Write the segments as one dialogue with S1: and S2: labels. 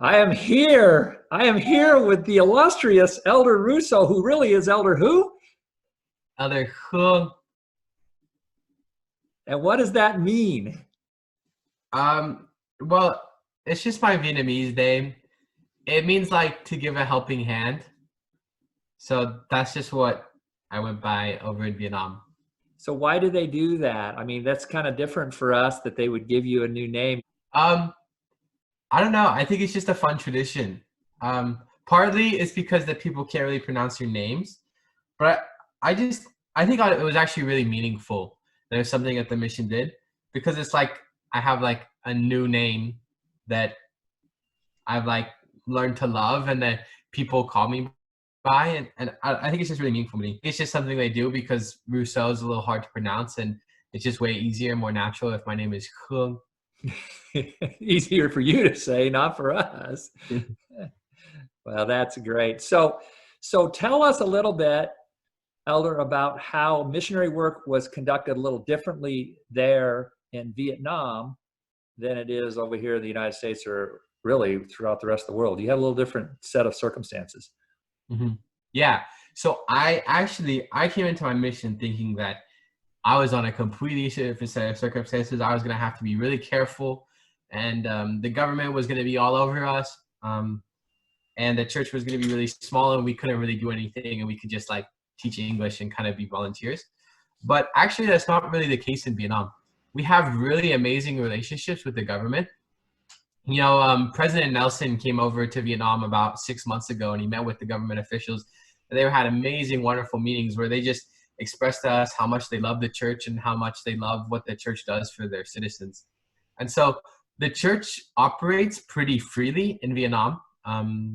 S1: I am here. I am here with the illustrious Elder Russo, who really is Elder who?
S2: Elder Hu.
S1: And what does that mean?
S2: Well, it's just my Vietnamese name. It means like to give a helping hand. So that's just what I went by over in Vietnam.
S1: So why do they do that? I mean, that's kind of different for us that they would give you a new name.
S2: Um, I don't know. I think it's just a fun tradition. Partly it's because that people can't really pronounce your names, but I just I think it was actually really meaningful. There's something that the mission did because it's like I have like a new name that I've like learned to love and that people call me by and I think it's just really meaningful to me. It's just something they do because Rousseau is a little hard to pronounce and it's just way easier and more natural if my name is Hung.
S1: Easier for you to say, not for us. Well, that's great. So tell us a little bit, Elder, about how missionary work was conducted a little differently there in Vietnam than it is over here in the United States or really throughout the rest of the world. You had a little different set of circumstances.
S2: Mm-hmm. Yeah. So I came into my mission thinking that I was on a completely different set of circumstances. I was going to have to be really careful, and the government was going to be all over us, and the church was going to be really small, and we couldn't really do anything, and we could just like teach English and kind of be volunteers. But actually, that's not really the case in Vietnam. We have really amazing relationships with the government. President Nelson came over to Vietnam about 6 months ago, and he met with the government officials. And they had amazing, wonderful meetings where they just expressed to us how much they love the church and how much they love what the church does for their citizens. And so the church operates pretty freely in Vietnam.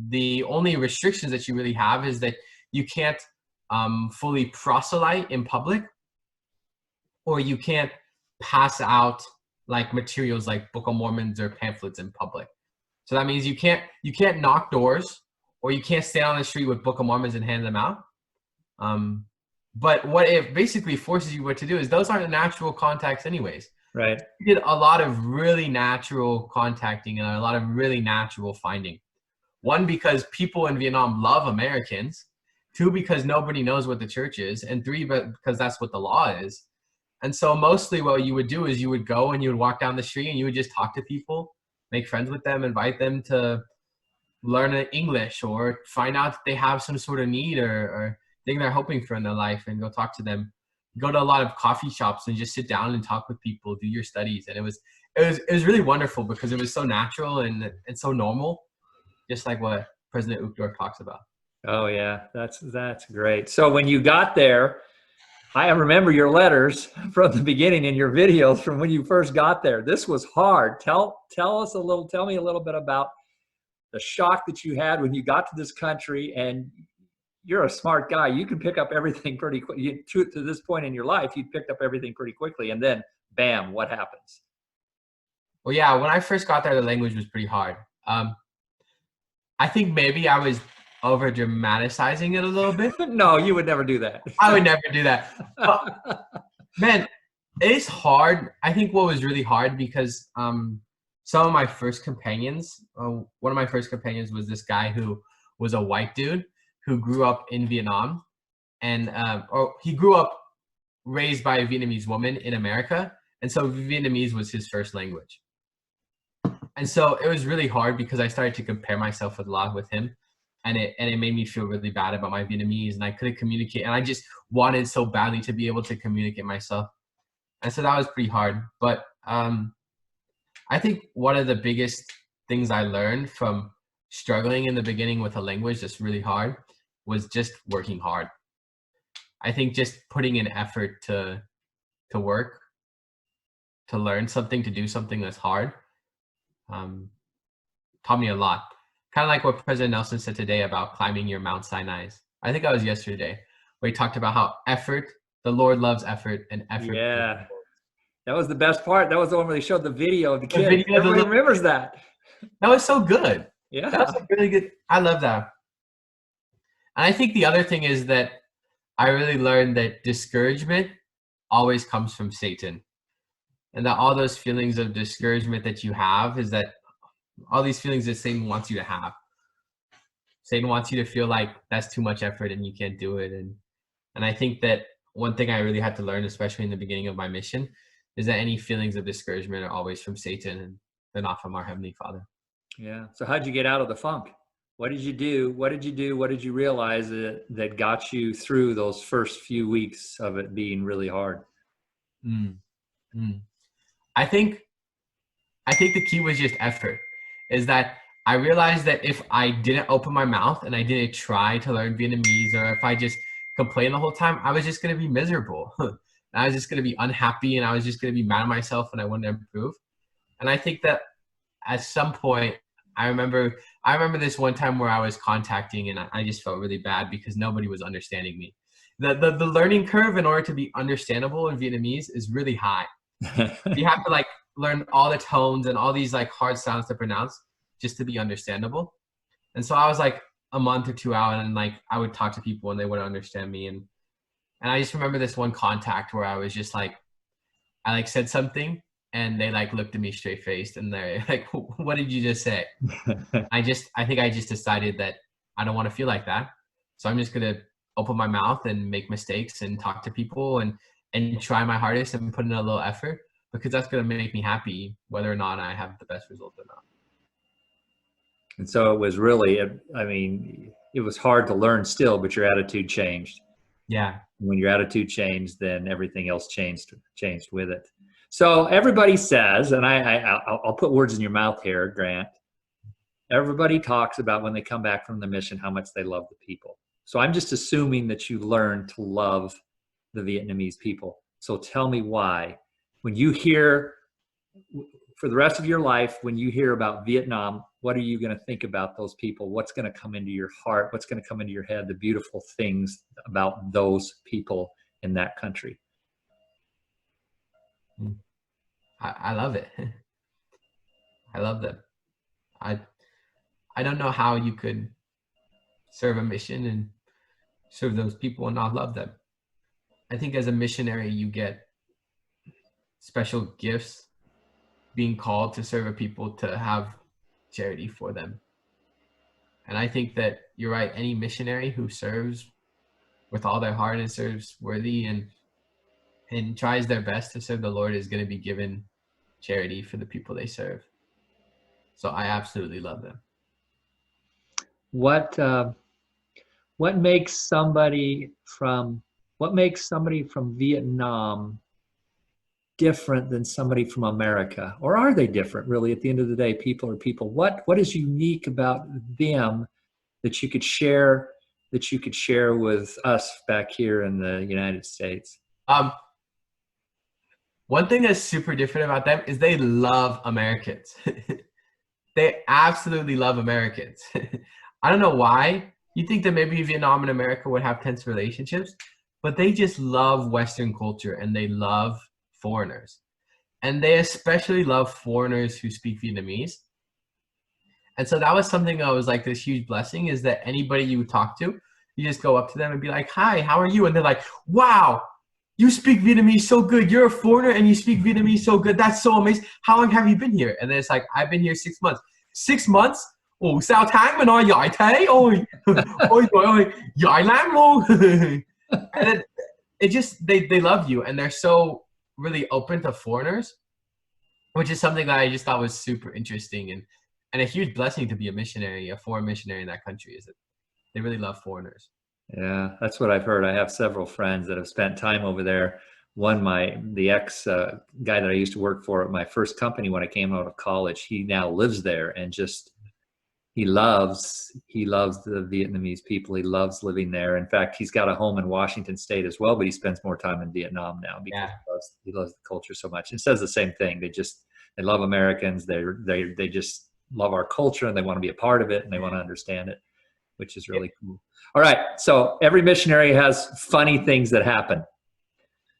S2: The only restrictions that you really have is that you can't fully proselyte in public, or you can't pass out like materials like Book of Mormons or pamphlets in public. So that means you can't knock doors, or you can't stand on the street with Book of Mormons and hand them out. But what it basically forces you what to do is those aren't natural contacts anyways.
S1: Right.
S2: You did a lot of really natural contacting and a lot of really natural finding. One, because people in Vietnam love Americans. Two, because nobody knows what the church is. And three, because that's what the law is. And so mostly what you would do is you would go and you would walk down the street and you would just talk to people, make friends with them, invite them to learn English or find out that they have some sort of need or thing they're hoping for in their life, and go talk to them. Go to a lot of coffee shops and just sit down and talk with people, do your studies. And it was really wonderful because it was so natural and so normal, just like what President Uchtdorf talks about.
S1: Oh yeah, that's great. So when you got there, I remember your letters from the beginning and your videos from when you first got there. This was hard. Tell me a little bit about the shock that you had when you got to this country. And you're a smart guy. You can pick up everything pretty quick. To this point in your life, you picked up everything pretty quickly. And then, bam, what happens?
S2: Well, yeah, when I first got there, the language was pretty hard. I think maybe I was over dramatizing it a little bit.
S1: No, you would never do that.
S2: I would never do that. But, man, it's hard. I think what was really hard because some of my first companions, one of my first companions was this guy who was a white dude who grew up in Vietnam, and or he grew up raised by a Vietnamese woman in America, and so Vietnamese was his first language. And so it was really hard because I started to compare myself a lot with him. And it made me feel really bad about my Vietnamese, and I couldn't communicate, and I just wanted so badly to be able to communicate myself. And so that was pretty hard. But I think one of the biggest things I learned from struggling in the beginning with a language that's really hard was just working hard. I think just putting in effort to work, to learn something, to do something that's hard, taught me a lot. Kind of like what President Nelson said today about climbing your Mount Sinai's. I think that was yesterday, where he talked about how the Lord loves effort, and effort.
S1: Yeah, that was the best part. That was the one where they showed the video of the kid. Everybody remembers that.
S2: That was so good.
S1: Yeah,
S2: that was really good. I love that. And I think the other thing is that I really learned that discouragement always comes from Satan, and that all those feelings of discouragement that you have is that all these feelings that Satan wants you to have. Satan wants you to feel like that's too much effort and you can't do it. And I think that one thing I really had to learn, especially in the beginning of my mission, is that any feelings of discouragement are always from Satan and they're not from our Heavenly Father.
S1: Yeah. So how'd you get out of the funk? What did you do? What did you do? What did you realize that got you through those first few weeks of it being really hard?
S2: Mm, mm. I think the key was just effort. Is that I realized that if I didn't open my mouth and I didn't try to learn Vietnamese, or if I just complained the whole time, I was just going to be miserable. I was just going to be unhappy, and I was just going to be mad at myself, and I wouldn't improve. And I think that at some point, I remember this one time where I was contacting, and I just felt really bad because nobody was understanding me. The learning curve in order to be understandable in Vietnamese is really high. You have to like learn all the tones and all these like hard sounds to pronounce just to be understandable. And so I was like a month or two out, and like I would talk to people and they wouldn't understand me. And I just remember this one contact where I was just like, I like said something and they like looked at me straight faced and they're like, what did you just say? I think I just decided that I don't want to feel like that. So I'm just going to open my mouth and make mistakes and talk to people and try my hardest and put in a little effort, because that's going to make me happy whether or not I have the best result or not.
S1: And so it was really, I mean, it was hard to learn still, but your attitude changed.
S2: Yeah.
S1: When your attitude changed, then everything else changed with it. So everybody says, and I'll put words in your mouth here, Grant. Everybody talks about when they come back from the mission, how much they love the people. So I'm just assuming that you learned to love the Vietnamese people. So tell me why. When you hear, for the rest of your life, when you hear about Vietnam, what are you going to think about those people? What's going to come into your heart? What's going to come into your head? The beautiful things about those people in that country.
S2: I love it. I love them. I don't know how you could serve a mission and serve those people and not love them. I think as a missionary, you get special gifts, being called to serve a people, to have charity for them. And I think that you're right. Any missionary who serves with all their heart and serves worthy and tries their best to serve the Lord is going to be given charity for the people they serve. So I absolutely love them.
S1: What makes somebody from Vietnam different than somebody from America? Or are they different really? At the end of the day, people are people. What is unique about them that you could share with us back here in the United States?
S2: One thing that's super different about them is they love Americans. They absolutely love Americans. I don't know why. You think that maybe Vietnam and America would have tense relationships, but they just love Western culture and they love foreigners. And they especially love foreigners who speak Vietnamese. And so that was something that was like this huge blessing, is that anybody you talk to, you just go up to them and be like, hi, how are you? And they're like, wow, you speak Vietnamese so good. You're a foreigner and you speak Vietnamese so good. That's so amazing. How long have you been here? And then it's like, I've been here 6 months. 6 months? Ồ, sao tháng mà nói giỏi thế? Ôi, ôi, ôi, giỏi lắm luôn. And then it just, they love you and they're so really open to foreigners, which is something that I just thought was super interesting and a huge blessing to be a missionary, a foreign missionary in that country, is that they really love foreigners.
S1: Yeah, that's what I've heard. I have several friends that have spent time over there. One, the ex guy that I used to work for at my first company when I came out of college, he now lives there and just he loves the Vietnamese people. He loves living there. In fact, he's got a home in Washington State as well, but he spends more time in Vietnam now because he loves the culture so much. It says the same thing. They love Americans. They just love our culture and they want to be a part of it and they want to understand it, which is really cool. All right. So every missionary has funny things that happen.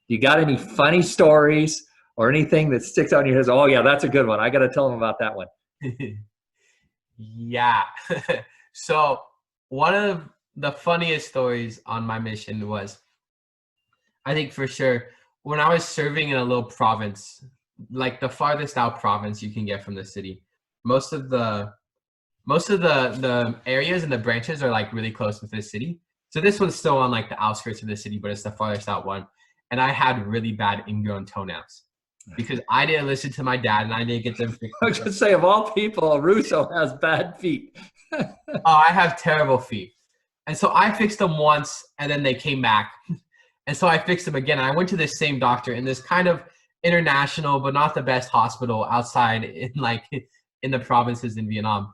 S1: You got any funny stories or anything that sticks out in your head? Oh yeah, that's a good one. I got to tell them about that one.
S2: Yeah. So one of the funniest stories on my mission was, I think for sure, when I was serving in a little province, like the farthest out province you can get from the city. most of the areas and the branches are like really close to the city. So this one's still on like the outskirts of the city, but it's the farthest out one. And I had really bad ingrown toenails because I didn't listen to my dad and I didn't get them fixed.
S1: I was going to say, of all people, Russo has bad feet.
S2: Oh, I have terrible feet. And so I fixed them once and then they came back. And so I fixed them again. I went to this same doctor in this kind of international, but not the best hospital outside in the provinces in Vietnam.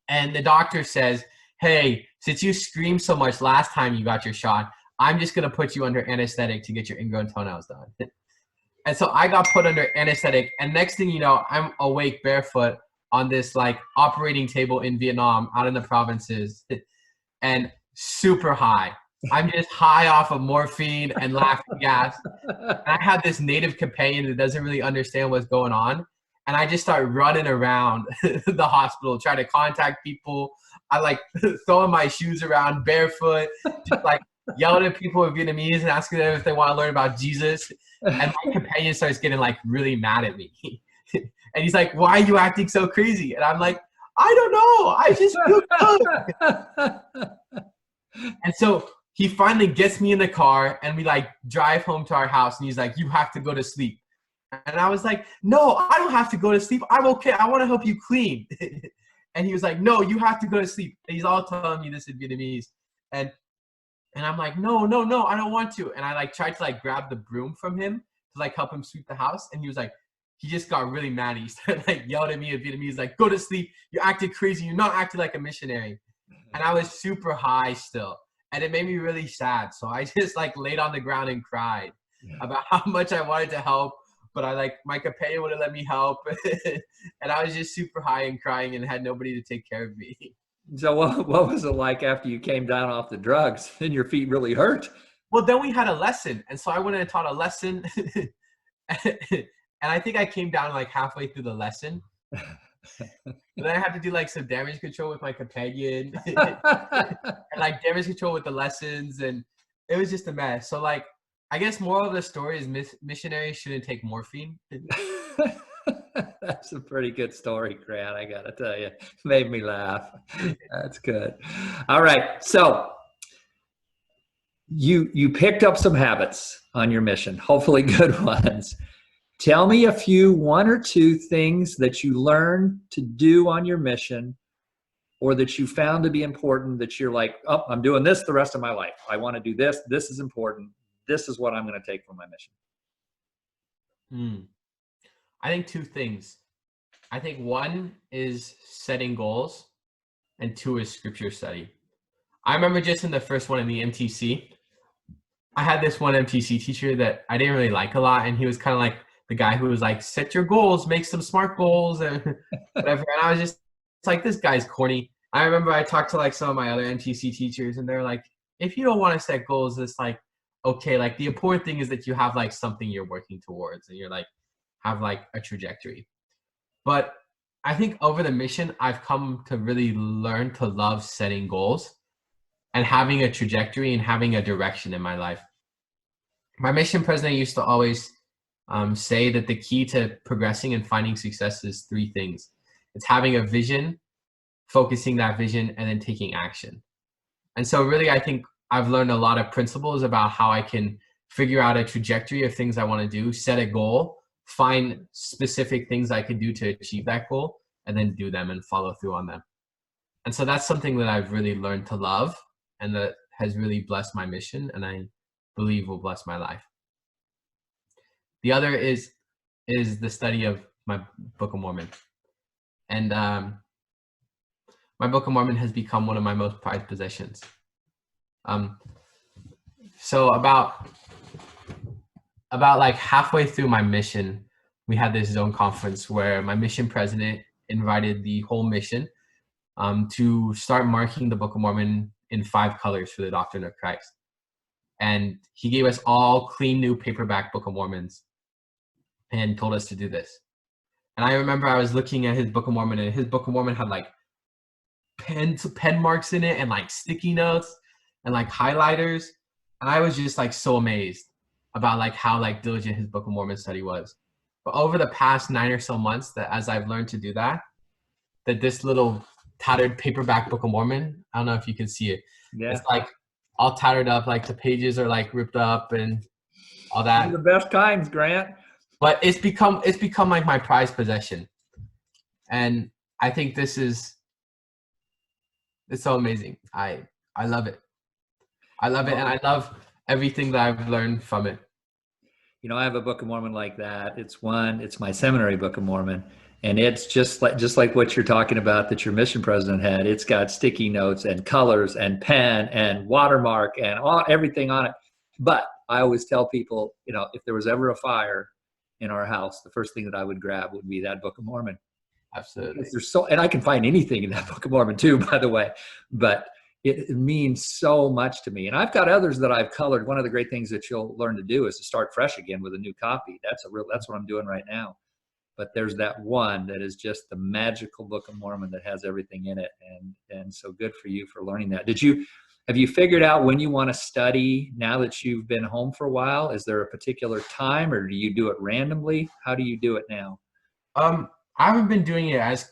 S2: And the doctor says, hey, since you screamed so much last time you got your shot, I'm just going to put you under anesthetic to get your ingrown toenails done. And so I got put under anesthetic. And next thing you know, I'm awake barefoot on this like operating table in Vietnam out in the provinces and super high. I'm just high off of morphine and laughing gas. And I had this native companion that doesn't really understand what's going on. And I just start running around the hospital, trying to contact people. I like throwing my shoes around barefoot, just like yelling at people in Vietnamese and asking them if they want to learn about Jesus. And my companion starts getting like really mad at me. And he's like, why are you acting so crazy? And I'm like, I don't know. I just feel good. And so he finally gets me in the car and we like drive home to our house and he's like, you have to go to sleep. And I was like, no, I don't have to go to sleep. I'm okay. I want to help you clean. And he was like, no, you have to go to sleep. And he's all telling me this in Vietnamese. And I'm like, no, I don't want to. And I like tried to like grab the broom from him to like help him sweep the house. And he was like, he just got really mad. He started like yelling at me in Vietnamese, like, go to sleep. You acted crazy. You're not acting like a missionary. And I was super high still. And it made me really sad. So I just like laid on the ground and cried about how much I wanted to help. But I like, my companion wouldn't let me help. And I was just super high and crying and had nobody to take care of me.
S1: So what was it like after you came down off the drugs and your feet really hurt?
S2: Well, then we had a lesson. And so I went and taught a lesson. And I think I came down like halfway through the lesson. But then I had to do like some damage control with my companion. And like damage control with the lessons. And it was just a mess. So like, I guess moral of the story is missionaries shouldn't take morphine.
S1: That's a pretty good story, Grant. I gotta tell you, made me laugh. That's good. All right, so you picked up some habits on your mission, hopefully good ones. Tell me one or two things that you learned to do on your mission, or that you found to be important. That you're like, oh, I'm doing this the rest of my life. I want to do this. This is important. This is what I'm going to take from my mission.
S2: I think two things. I think one is setting goals and two is scripture study. I remember just in the first one in the MTC, I had this one MTC teacher that I didn't really like a lot. And he was kind of like the guy who was like, set your goals, make some SMART goals and whatever. And I was just, it's like, this guy's corny. I remember I talked to like some of my other MTC teachers and they're like, if you don't want to set goals, it's like, okay, like the important thing is that you have like something you're working towards and you're like, have like a trajectory. But I think over the mission, I've come to really learn to love setting goals and having a trajectory and having a direction in my life. My mission president used to always say that the key to progressing and finding success is three things. It's having a vision, focusing that vision, and then taking action. And so really, I think I've learned a lot of principles about how I can figure out a trajectory of things I want to do, set a goal, find specific things I could do to achieve that goal, and then do them and follow through on them. And so that's something that I've really learned to love and that has really blessed my mission and I believe will bless my life. The other is the study of my Book of Mormon. And my Book of Mormon has become one of my most prized possessions. So about like halfway through my mission, we had this zone conference where my mission president invited the whole mission to start marking the Book of Mormon in 5 colors for the doctrine of Christ. And he gave us all clean new paperback Book of Mormons and told us to do this. And I remember I was looking at his Book of Mormon and his Book of Mormon had like pen marks in it and like sticky notes and like highlighters. And I was just like so amazed about like how like diligent his Book of Mormon study was. But over the past 9 or so months that as I've learned to do that, that this little tattered paperback Book of Mormon, I don't know if you can see it.
S1: Yeah.
S2: It's like all tattered up, like the pages are like ripped up and all
S1: Those are
S2: that.
S1: the best kinds, Grant.
S2: But it's become like my prized possession. And I think it's so amazing. I love it. I love it, and I love everything that I've learned from it.
S1: You know, I have a Book of Mormon like that. It's my seminary Book of Mormon, and it's just like what you're talking about that your mission president had. It's got sticky notes and colors and pen and watermark and everything on it. But I always tell people, you know, if there was ever a fire in our house, the first thing that I would grab would be that Book of Mormon.
S2: Absolutely.
S1: Because there's and I can find anything in that Book of Mormon too, by the way, but it means so much to me. And I've got others that I've colored. One of the great things that you'll learn to do is to start fresh again with a new copy. That's what I'm doing right now. But there's that one that is just the magical Book of Mormon that has everything in it. And so good for you for learning that. Have you figured out when you want to study now that you've been home for a while? Is there a particular time, or do you do it randomly? How do you do it now?
S2: I haven't been doing it as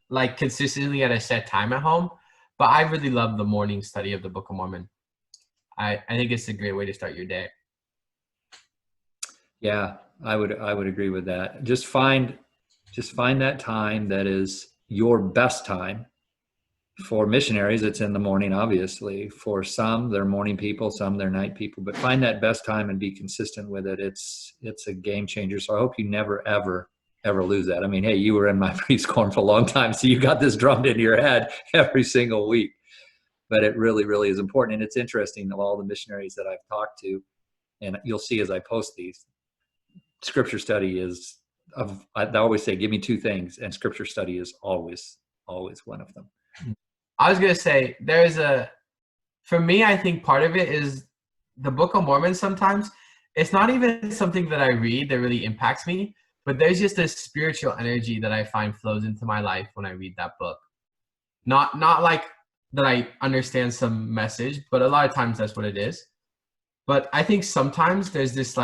S2: like consistently at a set time at home, but I really love the morning study of the Book of Mormon. I think it's a great way to start your day.
S1: Yeah, I would agree with that. Just find that time that is your best time. For missionaries, it's in the morning, obviously. For some, they're morning people, some they're night people, but find that best time and be consistent with it. It's a game changer. So I hope you never, ever lose that. I mean, hey, you were in my preschool for a long time, so you got this drummed into your head every single week. But it really, really is important. And it's interesting of all the missionaries that I've talked to, and you'll see as I post these, scripture study is I always say, give me two things, and scripture study is always one of them.
S2: I was gonna say for me, I think part of it is the Book of Mormon. Sometimes it's not even something that I read that really impacts me, but there's just a spiritual energy that I find flows into my life when I read that book. Not like that I understand some message, but a lot of times that's what it is. But I think sometimes there's just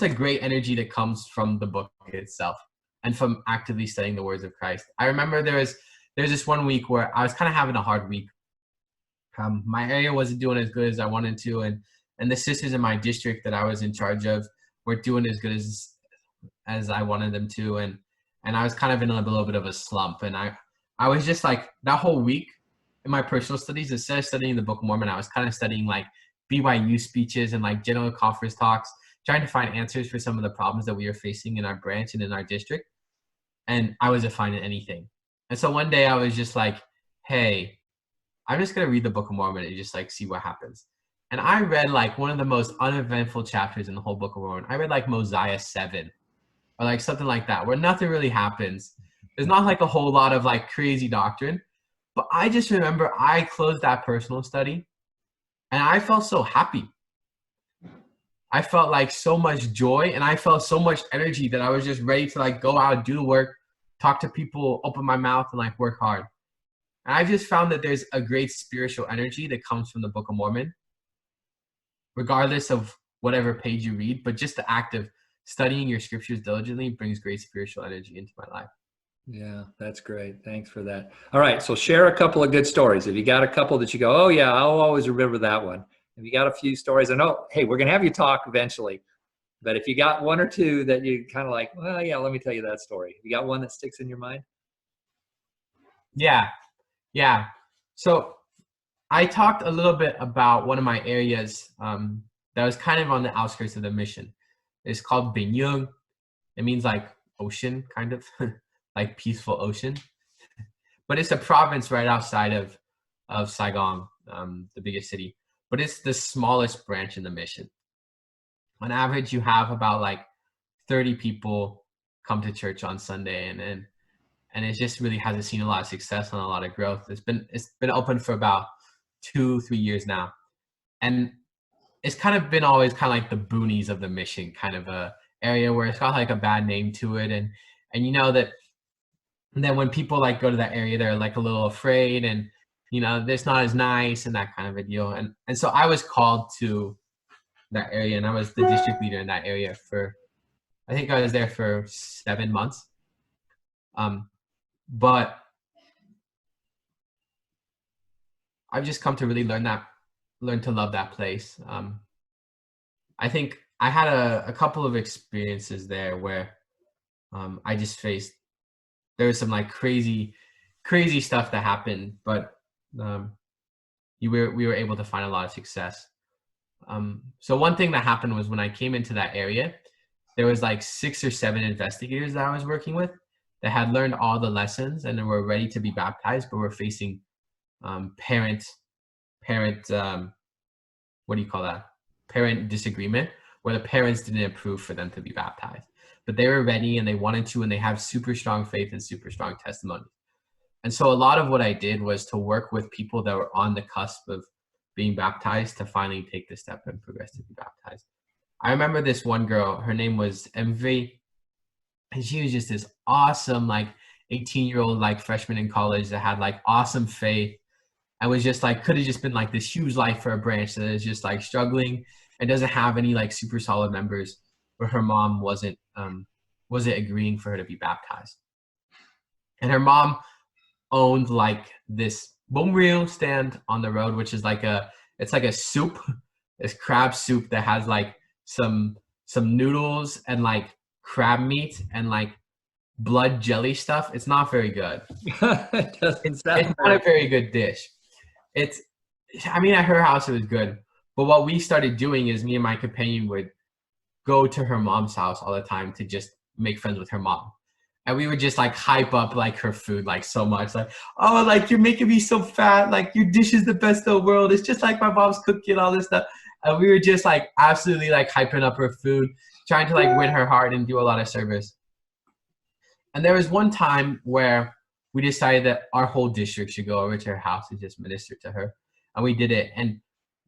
S2: a great energy that comes from the book itself and from actively studying the words of Christ. I remember there's this one week where I was kind of having a hard week. My area wasn't doing as good as I wanted to, and the sisters in my district that I was in charge of weren't doing as good as I wanted them to, and I was kind of in a little bit of a slump, and I was just like that whole week in my personal studies, instead of studying the Book of Mormon, I was kind of studying like BYU speeches and like general conference talks, trying to find answers for some of the problems that we were facing in our branch and in our district, and I wasn't finding anything. And so one day I was just like, hey, I'm just going to read the Book of Mormon and just like see what happens. And I read like one of the most uneventful chapters in the whole Book of Mormon. I read like Mosiah 7 or like something like that, where nothing really happens. There's not like a whole lot of like crazy doctrine. But I just remember I closed that personal study and I felt so happy. I felt like so much joy and I felt so much energy that I was just ready to like go out, do the work, talk to people, open my mouth and like work hard. And I just found that there's a great spiritual energy that comes from the Book of Mormon, regardless of whatever page you read, but just the act of studying your scriptures diligently brings great spiritual energy into my life.
S1: Yeah, that's great. Thanks for that. All right, so share a couple of good stories. If you got a couple that you go, oh yeah, I'll always remember that one. If you got a few stories, I know, hey, we're gonna have you talk eventually. But if you got one or two that you kind of like, well, yeah, let me tell you that story. You got one that sticks in your mind?
S2: Yeah, yeah. So I talked a little bit about one of my areas that was kind of on the outskirts of the mission. It's called Binyung. It means like ocean, kind of like peaceful ocean. But it's a province right outside of Saigon, the biggest city. But it's the smallest branch in the mission. On average, you have about like 30 people come to church on Sunday, and it just really hasn't seen a lot of success and a lot of growth. It's been open for about 2-3 years now, and it's kind of been always kind of like the boonies of the mission, kind of a area where it's got like a bad name to it, and you know that. And then when people like go to that area, they're like a little afraid, and you know, it's not as nice and that kind of a deal. And so I was called to that area, and I was the district leader in that area for, I think I was there for 7 months. But I've just come to really learn to love that place. I think I had a couple of experiences there where I just faced, there was some like crazy stuff that happened, but um, we were able to find a lot of success. So one thing that happened was when I came into that area, there was like 6 or 7 investigators that I was working with that had learned all the lessons and were ready to be baptized, but were facing parent what do you call that? Parent disagreement, where the parents didn't approve for them to be baptized. But they were ready and they wanted to, and they have super strong faith and super strong testimony. And so a lot of what I did was to work with people that were on the cusp of being baptized to finally take the step and progress to be baptized. I remember this one girl, her name was MV, and she was just this awesome, like 18-year-old, like freshman in college that had like awesome faith and was just like, could have just been like this huge life for a branch that is just like struggling and doesn't have any like super solid members, where her mom wasn't agreeing for her to be baptized. And her mom owned like this bông reel stand on the road, which is like it's like a soup, this crab soup that has like some noodles and like crab meat and like blood jelly stuff. It's not very good.
S1: It doesn't
S2: It's
S1: sound
S2: not a very good dish. It's, I mean, at her house it was good, but what we started doing is me and my companion would go to her mom's house all the time to just make friends with her mom. And we would just like hype up like her food like so much, like, oh, like you're making me so fat, like your dish is the best in the world, it's just like my mom's cooking, all this stuff. And we were just like absolutely like hyping up her food, trying to like win her heart and do a lot of service. And there was one time where we decided that our whole district should go over to her house and just minister to her. And we did it. And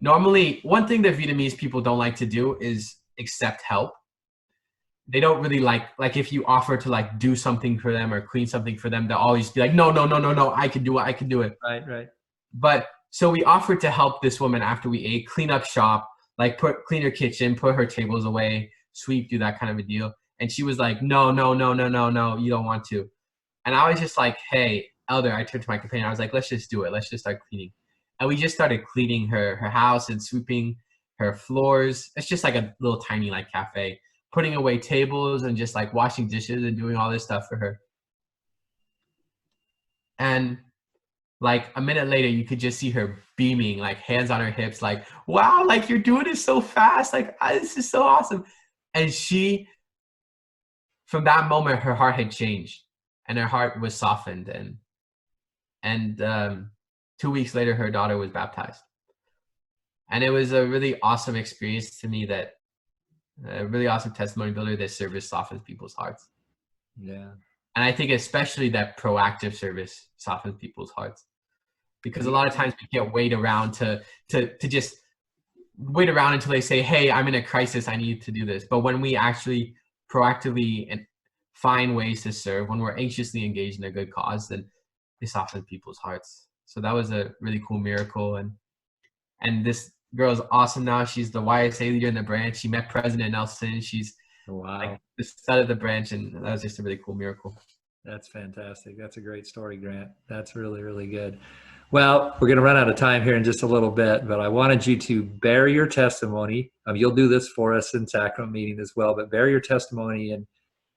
S2: normally, one thing that Vietnamese people don't like to do is accept help. They don't really like if you offer to like do something for them or clean something for them, they'll always be like, no, no, no, no, no, I can do it, I can do it.
S1: right, right.
S2: But so we offered to help this woman after we ate, clean up shop, like clean her kitchen, put her tables away, sweep, do that kind of a deal. And she was like, no, no, no, no, no, no, you don't want to. And I was just like, hey, Elder, I turned to my companion, I was like, let's just do it. Let's just start cleaning. And we just started cleaning her house and sweeping her floors. It's just like a little tiny like cafe, putting away tables and just like washing dishes and doing all this stuff for her. And like a minute later, you could just see her beaming, like hands on her hips, like, wow, like you're doing it so fast. Like, this is so awesome. And she, from that moment, her heart had changed and her heart was softened. And 2 weeks later, her daughter was baptized. And it was a really awesome experience to me, that a really awesome testimony builder, that service softens people's hearts.
S1: Yeah.
S2: And I think especially that proactive service softens people's hearts, because a lot of times we can't wait around to just wait around until they say, hey, I'm in a crisis, I need to do this. But when we actually proactively and find ways to serve, when we're anxiously engaged in a good cause, then it softens people's hearts. So that was a really cool miracle. And this girl is awesome now. She's the YSA leader in the branch. She met President Nelson. She's
S1: Wow.
S2: like the stud of the branch, and that was just a really cool miracle.
S1: That's fantastic. That's a great story, Grant. That's really, really good. Well, we're going to run out of time here in just a little bit, but I wanted you to bear your testimony. You'll do this for us in sacrament meeting as well, but bear your testimony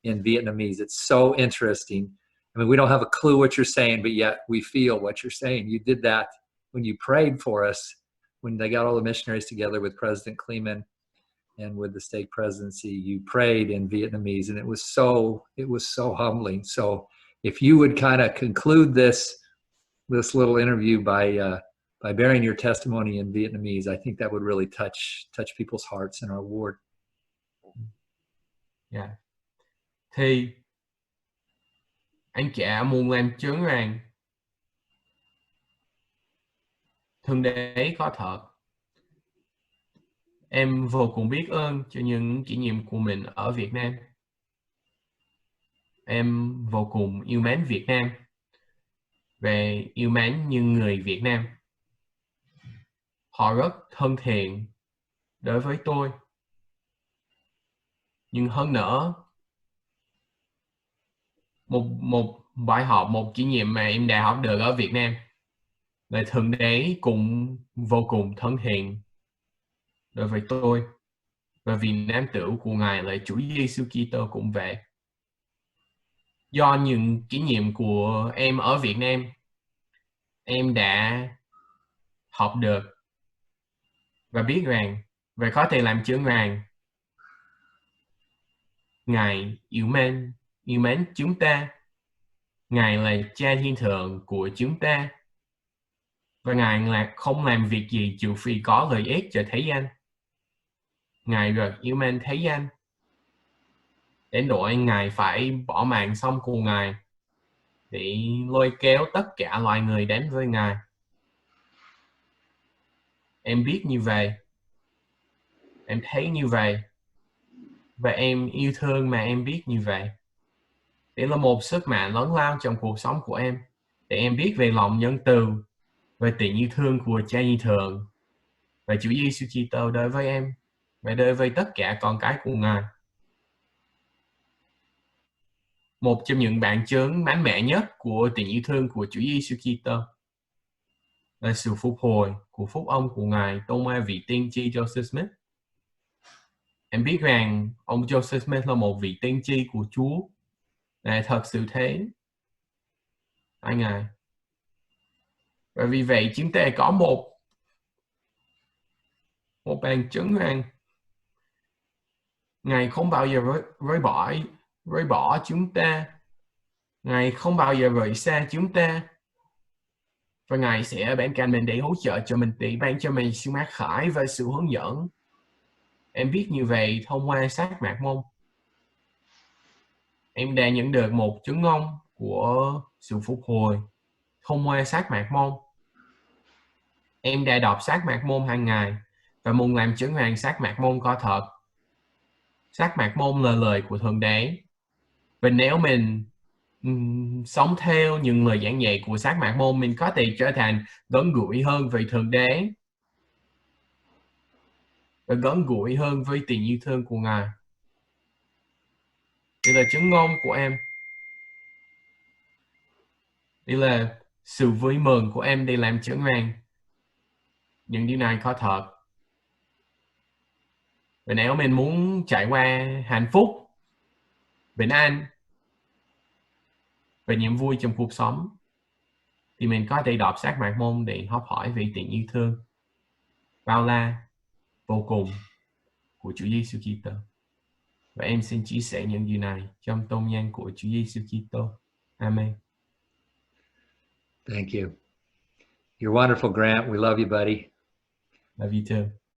S1: in Vietnamese. It's so interesting. I mean, we don't have a clue what you're saying, but yet we feel what you're saying. You did that when you prayed for us, when they got all the missionaries together with President Kleeman and with the stake presidency. You prayed in Vietnamese, and it was so humbling. So if you would kind of conclude this little interview by bearing your testimony in Vietnamese, I think that would really touch people's hearts in our ward.
S2: Yeah. Thì anh trẻ mùng em chướng rằng Thượng Đế có thật. Em vô cùng biết ơn cho những kỷ niệm của mình ở Việt Nam. Em vô cùng yêu mến Việt Nam và yêu mến những người Việt Nam. Họ rất thân thiện đối với tôi. Nhưng hơn nữa, một bài học, một kỷ niệm mà em đã học được ở Việt Nam Lời Thượng Đế cũng vô cùng thân thiện đối với tôi, và vì nam tử của Ngài là Chúa Giêsu Kitô cũng vậy. Do những kỷ niệm của em ở Việt Nam, em đã học được và biết rằng và có thể làm chứng rằng Ngài yêu mến chúng ta. Ngài là Cha Thiên Thượng của chúng ta, và Ngài là không làm việc gì trừ phi có lợi ích cho thế gian. Ngài rất yêu mến thế gian, đến nỗi Ngài phải bỏ mạng sống của Ngài để lôi kéo tất cả loài người đến với Ngài. Em biết như vậy, em thấy như vậy, và em yêu thương mà em biết như vậy. Đây là một sức mạnh lớn lao trong cuộc sống của em, để em biết về lòng nhân từ và tình yêu thương của Cha Thiên Thượng và Chúa Giêsu Kitô đối với em và đối với tất cả con cái của Ngài. Một trong những bằng chứng mạnh mẽ nhất của tình yêu thương của Chúa Giêsu Kitô là sự phục hồi của phúc ông của Ngài thông qua vị tiên tri Joseph Smith. Em biết rằng ông Joseph Smith là một vị tiên tri của Chúa, là thật sự thế, anh Ngài. Và vì vậy chúng ta có một bằng chứng rằng Ngài không bao giờ rời bỏ chúng ta. Ngài không bao giờ rời xa chúng ta, và Ngài sẽ ở bên cạnh mình để hỗ trợ cho mình, để ban cho mình sự mát khải và sự hướng dẫn. Em biết như vậy thông qua sát mạc môn. Em đã nhận được một chứng ngôn của sự phục hồi thông qua sát mạc môn. Em đã đọc sát mạc môn hàng ngày và muốn làm chứng rằng sát mạc môn có thật. Sát mạc môn là lời của Thượng Đế, và nếu mình sống theo những lời giảng dạy của sát mạc môn, mình có thể trở thành gần gũi hơn với Thượng Đế và gần gũi hơn với tình yêu thương của Ngài. Đây là chứng ngôn của em. Đây là sự vui mừng của em để làm chứng rằng những điều này có thật. Và nếu mình muốn trải qua hạnh phúc, bình an và niềm vui trong cuộc sống, thì mình có thể đọc sát mạc môn để học hỏi về tình yêu thương bao la vô cùng của Chúa Giêsu Kitô. Và em xin chia sẻ những điều này trong tôn nhân của Chúa Giêsu Kitô. Amen.
S1: Thank you. You're wonderful, Grant. We love you, buddy.
S2: Love you too.